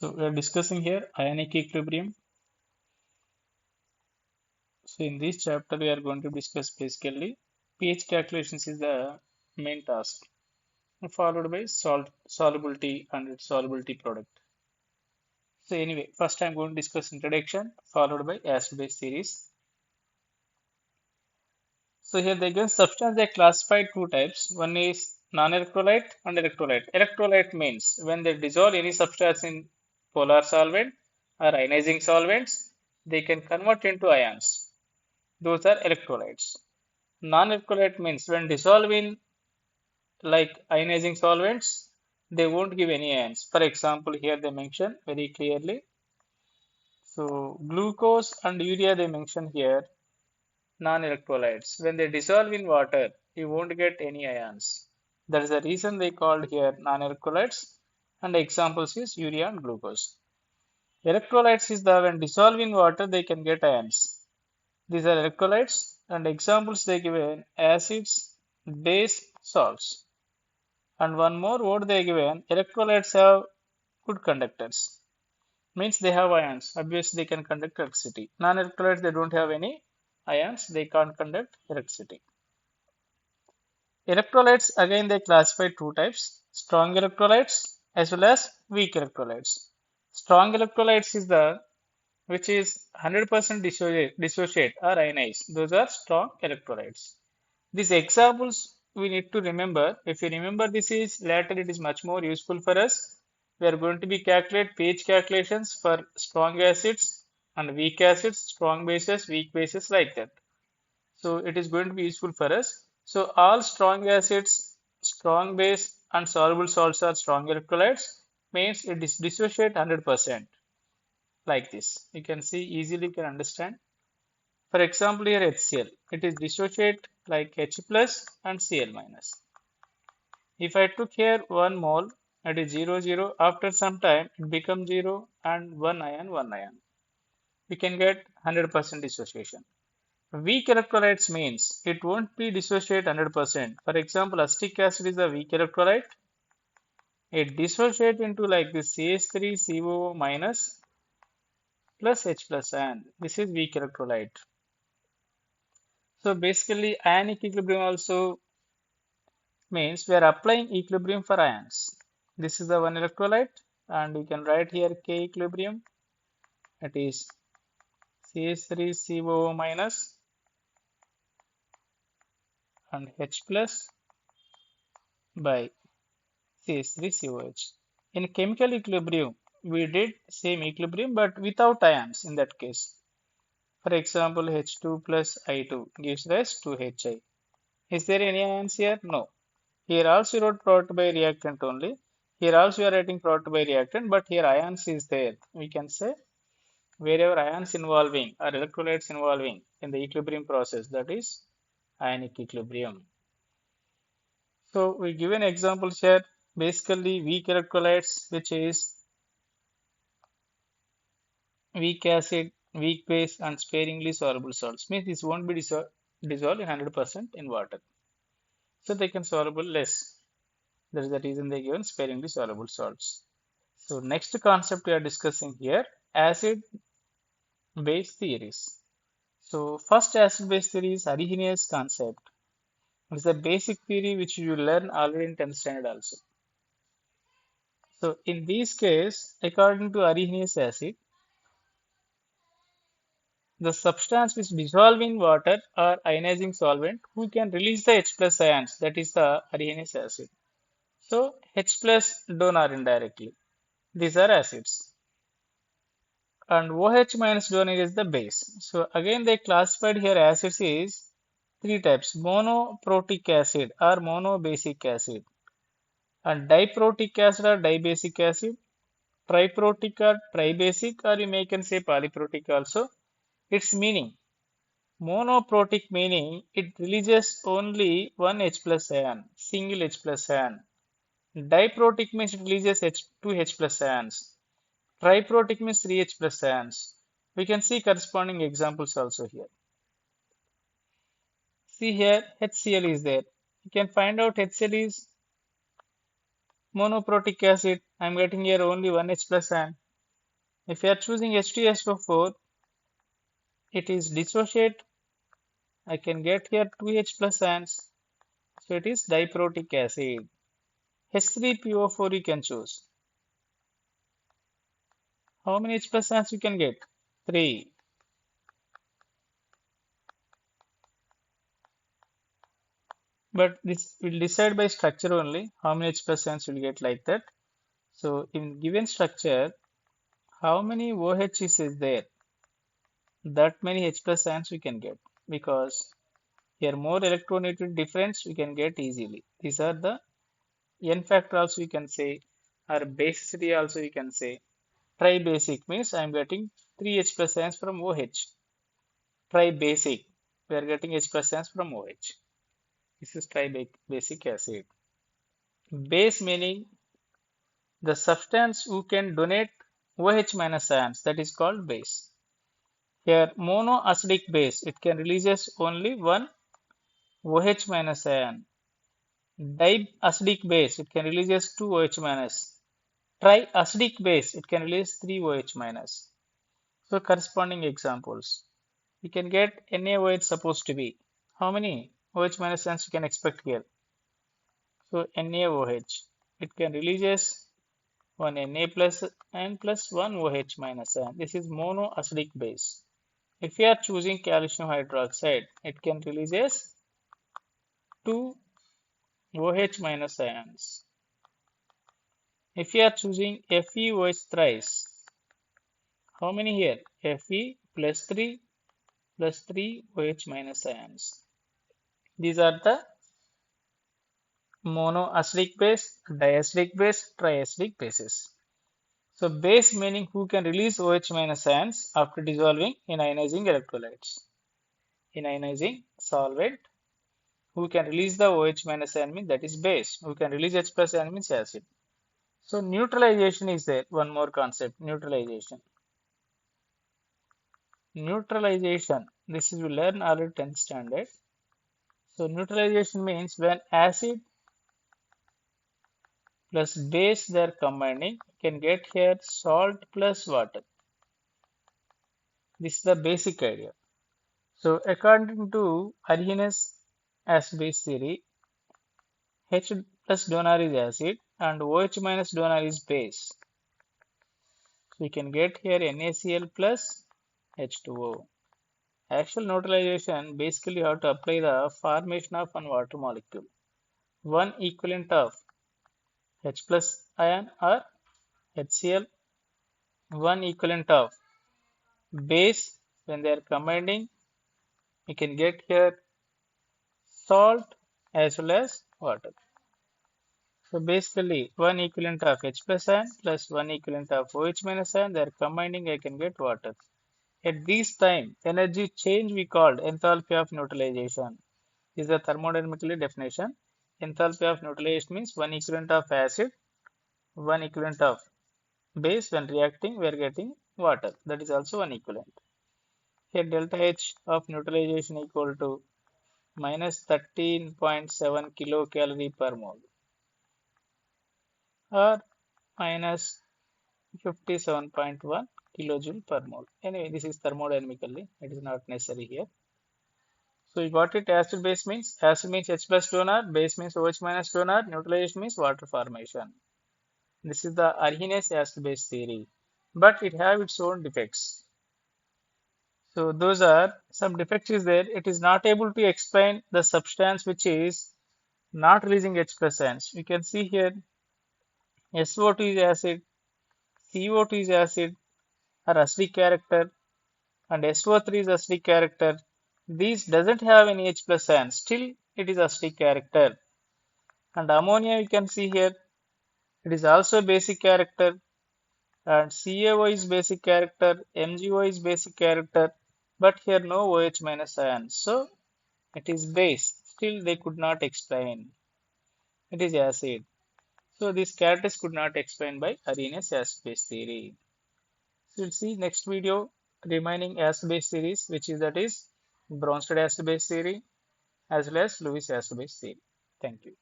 So we are discussing here ionic equilibrium. So in this chapter we are going to discuss basically pH calculations is the main task, followed by solubility and its solubility product. So anyway, first I'm going to discuss introduction, followed by acid-base series. So here they give substance they classified two types. One is non-electrolyte and electrolyte. Electrolyte means when they dissolve any substance in polar solvent or ionizing solvents, they can convert into ions. Those are electrolytes. Non-electrolyte means when dissolved in like ionizing solvents, they won't give any ions. For example, here they mention very clearly. So glucose and urea they mention here non-electrolytes. When they dissolve in water, you won't get any ions. That is the reason they called here non-electrolytes. And examples is urea and glucose. Electrolytes is the when dissolved in water they can get ions. These are electrolytes and examples they given acids, base, salts. And one more what they given electrolytes have good conductors. Means they have ions. Obviously they can conduct electricity. Non-electrolytes they don't have any ions. They can't conduct electricity. Electrolytes again they classify two types. Strong electrolytes as well as weak electrolytes. Strong electrolytes is the which is 100% dissociate or ionize. Those are strong electrolytes. These examples we need to remember. If you remember this is later it is much more useful for us. We are going to be calculate pH calculations for strong acids and weak acids, strong bases, weak bases like that. So it is going to be useful for us. So all strong acids, strong base and soluble salts are strong electrolytes means it is dissociate 100% like this. You can see easily you can understand. For example, here HCl, it is dissociate like H plus and Cl minus. If I took here 1 mole, it is 0, 0. After some time, it becomes 0 and 1 ion, 1 ion. We can get 100% dissociation. Weak electrolytes means it won't be dissociate 100%. For example, acetic acid is a weak electrolyte. It dissociate into like this CH3COO minus plus H plus ion. This is weak electrolyte. So basically, ionic equilibrium also means we are applying equilibrium for ions. This is the one electrolyte, and you can write here K equilibrium. It is CH3COO minus and H plus by CH3COH. In chemical equilibrium, we did same equilibrium but without ions in that case. For example, H2 plus I2 gives rise to HI. Is there any ions here? No. Here also you wrote product by reactant only. Here also you are writing product by reactant, but here ions is there. We can say wherever ions involving or electrolytes involving in the equilibrium process, that is ionic equilibrium. So we give an example here, basically weak electrolytes, which is weak acid, weak base, and sparingly soluble salts. Means this won't be dissolved 100% in water. So they can soluble less. That is the reason they given sparingly soluble salts. So next concept we are discussing here, acid base theories. So first acid base theory is Arrhenius concept. It is a basic theory which you learn already in 10th standard also. So in this case, according to Arrhenius acid, the substance which dissolve in water or ionizing solvent who can release the H plus ions, that is the Arrhenius acid. So H plus donor indirectly. These are acids. And OH minus donor is the base. So again they classified here acids is three types: monoprotic acid or monobasic acid, and diprotic acid or dibasic acid, triprotic or tribasic, or you may can say polyprotic also. Its meaning monoprotic meaning it releases only one H plus ion, single H plus ion. Diprotic means it releases two H plus ions. Triprotic means 3H plus ions. We can see corresponding examples also here. See here, HCl is there. You can find out HCl is monoprotic acid. I'm getting here only one H plus ion. If you are choosing H2SO4, it is dissociate. I can get here 2H plus ants. So it is diprotic acid. H3PO4 you can choose. How many H plus ants you can get? 3. But this will decide by structure only. How many H plus ants will get like that. So in given structure, how many OHs is there? That many H plus ants we can get. Because here more electronegative difference we can get easily. These are the N factor also you can say, or basicity also you can say. Tri-basic means I am getting 3 H plus ions from OH. Tri-basic, we are getting H plus ions from OH. This is tri-basic acid. Base meaning the substance who can donate OH minus ions, that is called base. Here monoacidic base, it can releases only one OH minus ion. Diacidic base, it can releases two OH minus. Triacidic base, it can release 3 OH minus. So corresponding examples. We can get NaOH supposed to be. How many OH minus ions you can expect here? So NaOH, it can releases one Na plus and plus one OH minus ion. This is monoacidic base. If you are choosing calcium hydroxide, it can releases two OH minus ions. If you are choosing FeOH thrice, how many here? Fe plus 3 OH minus ions. These are the monoacidic base, diacidic base, triacidic bases. So base meaning who can release OH minus ions after dissolving in ionizing electrolytes. In ionizing solvent, who can release the OH minus ion means that is base. Who can release H plus ion means acid. So neutralization is there. One more concept, neutralization. Neutralization. This is we learn already 10th standard. So neutralization means when acid plus base they are combining, you can get here salt plus water. This is the basic idea. So according to Arrhenius acid base theory, H plus donor is acid and OH minus donor is base. So you can get here NaCl plus H2O. Actual neutralization basically you have to apply the formation of one water molecule. One equivalent of H plus ion or HCl, one equivalent of base when they are combining, you can get here salt as well as water. So basically one equivalent of H plus ion plus one equivalent of OH minus ion, they are combining, I can get water. At this time, energy change we called enthalpy of neutralization. This is the thermodynamical definition. Enthalpy of neutralization means one equivalent of acid, one equivalent of base. When reacting, we are getting water. That is also one equivalent. Here delta H of neutralization equal to minus 13.7 kilocalorie per mole or minus 57.1 kilojoule per mole. Anyway, this is thermodynamically, it is not necessary here. So you got it. Acid means H plus donor, base means OH minus donor, neutralization means water formation. This is the Arrhenius acid base theory, but it have its own defects. So those are some defects is there. It is not able to explain the substance which is not releasing H plus ions. You can see here SO2 is acid, CO2 is acid or acidic character, and SO3 is acidic character. These doesn't have any H plus ions. Still it is acidic character. And ammonia you can see here, it is also basic character, and CaO is basic character, MgO is basic character, but here no OH minus ions. So it is base. Still they could not explain. It is acid. So these characters could not explain by Arrhenius acid base theory. So we'll see next video remaining acid base theories, which is that is Bronsted acid base theory as well as Lewis acid base theory. Thank you.